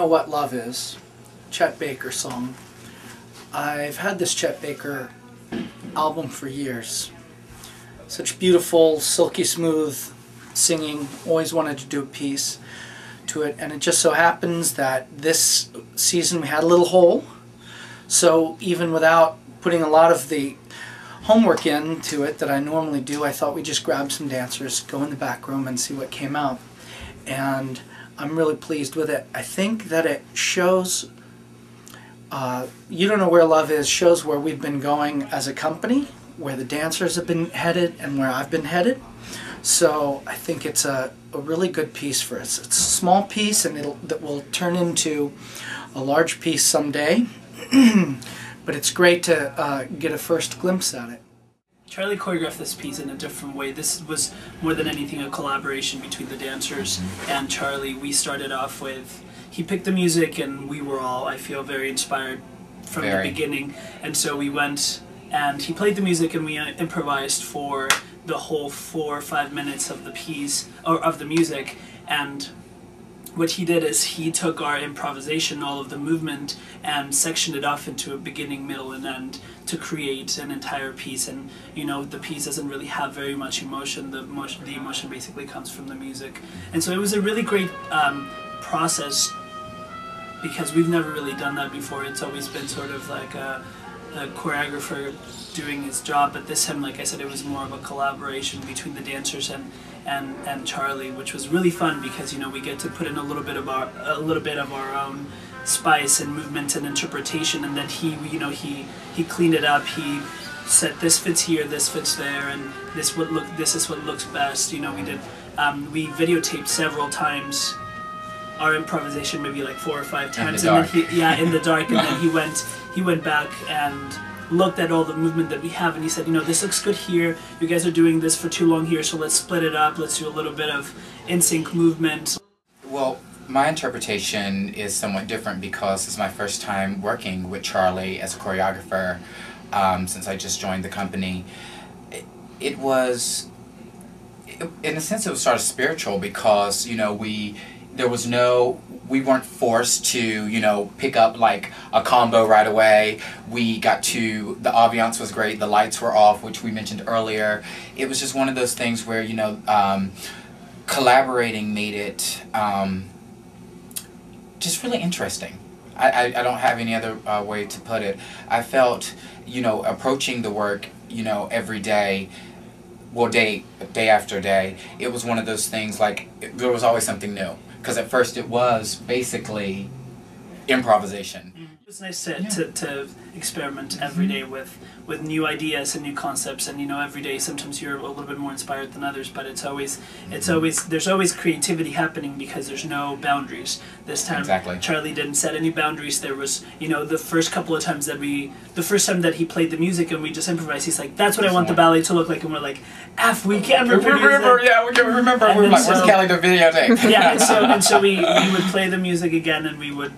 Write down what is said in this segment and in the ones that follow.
Know What Love Is, Chet Baker song. I've had this Chet Baker album for years. Such beautiful, silky smooth singing. Always wanted to do a piece to it, and it just so happens that this season we had a little hole, so even without putting a lot of the homework into it that I normally do, I thought we'd just grab some dancers, go in the back room and see what came out. And I'm really pleased with it. I think that it shows, You Don't Know Where Love Is shows where we've been going as a company, where the dancers have been headed and where I've been headed. So I think it's a really good piece for us. It's a small piece, and that will turn into a large piece someday. But it's great to get a first glimpse at it. Charlie choreographed this piece in a different way. This was more than anything a collaboration between the dancers and Charlie. We started off with, he picked the music and we were all, I feel, very inspired from the beginning. And so we went and he played the music and we improvised for the whole 4 or 5 minutes of the piece, or of the music. And what he did is he took our improvisation, all of the movement, and sectioned it off into a beginning, middle, and end to create an entire piece. And you know, the piece doesn't really have very much emotion. The emotion basically comes from the music. And so it was a really great process, because we've never really done that before. It's always been sort of like a choreographer doing his job, but this time, like I said, it was more of a collaboration between the dancers and Charlie, which was really fun, because you know, we get to put in a little bit of our own spice and movement and interpretation, and then he cleaned it up. He said, this fits here, this fits there, and this is what looks best. You know, we videotaped several times our improvisation, maybe like 4 or 5 times, and then in the dark, and then he went back and looked at all the movement that we have, and he said, you know, this looks good here, you guys are doing this for too long here, so let's split it up, let's do a little bit of in-sync movement. Well, my interpretation is somewhat different, because it's my first time working with Charlie as a choreographer since I just joined the company. It was, in a sense, it was sort of spiritual, because, you know, we weren't forced to, you know, pick up like a combo right away. The ambiance was great, the lights were off, which we mentioned earlier. It was just one of those things where, you know, collaborating made it just really interesting. I don't have any other way to put it. I felt, you know, approaching the work, you know, every day, well, day after day, it was one of those things, like, there was always something new. Because at first it was basically improvisation. It was nice to experiment every day with new ideas and new concepts, and you know, every day sometimes you're a little bit more inspired than others, but there's always creativity happening, because there's no boundaries. This time Charlie didn't set any boundaries. There was, you know, the first time that he played the music and we just improvised, he's like, that's what I want the ballet to look like, and we're like, we can't reproduce that. Yeah, we can remember. We're like, where's Kelly the videotape? Yeah, and so we would play the music again, and we would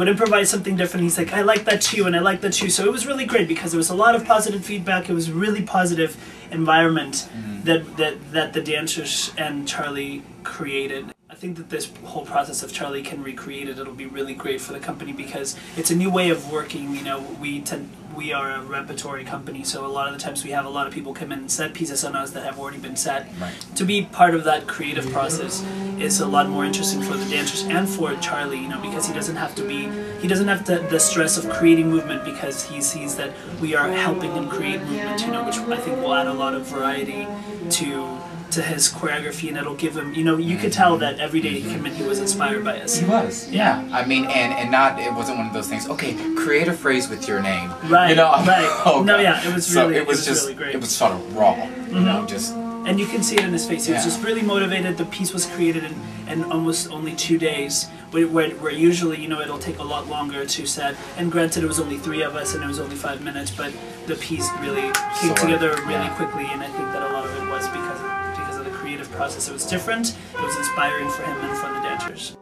improvise something different. He's like, I like that too, and I like that too. So it was really great, because there was a lot of positive feedback. It was a really positive environment that the dancers and Charlie created. I think that this whole process, if Charlie can recreate it, it'll be really great for the company, because it's a new way of working. You know, we are a repertory company, so a lot of the times we have a lot of people come in and set pieces on us that have already been set. Right. To be part of that creative process is a lot more interesting for the dancers and for Charlie, you know, because he doesn't have the stress of creating movement, because he sees that we are helping him create movement, you know, which I think will add a lot of variety to his choreography, and it'll give him, you know, you could tell that every day he came in, he was inspired by us. He was, yeah. I mean, and not, it wasn't one of those things, okay, create a phrase with your name. Right, you know? right. Oh, no, yeah, it was really, it was just really great. It was sort of raw, you know, just. And you can see it in his face. He was just really motivated. The piece was created in almost only 2 days, where usually, you know, it'll take a lot longer to set. And granted, it was only 3 of us and it was only 5 minutes, but the piece really came together really quickly, and I think that a lot of it was because of the creative process. It was different, it was inspiring for him and for the dancers.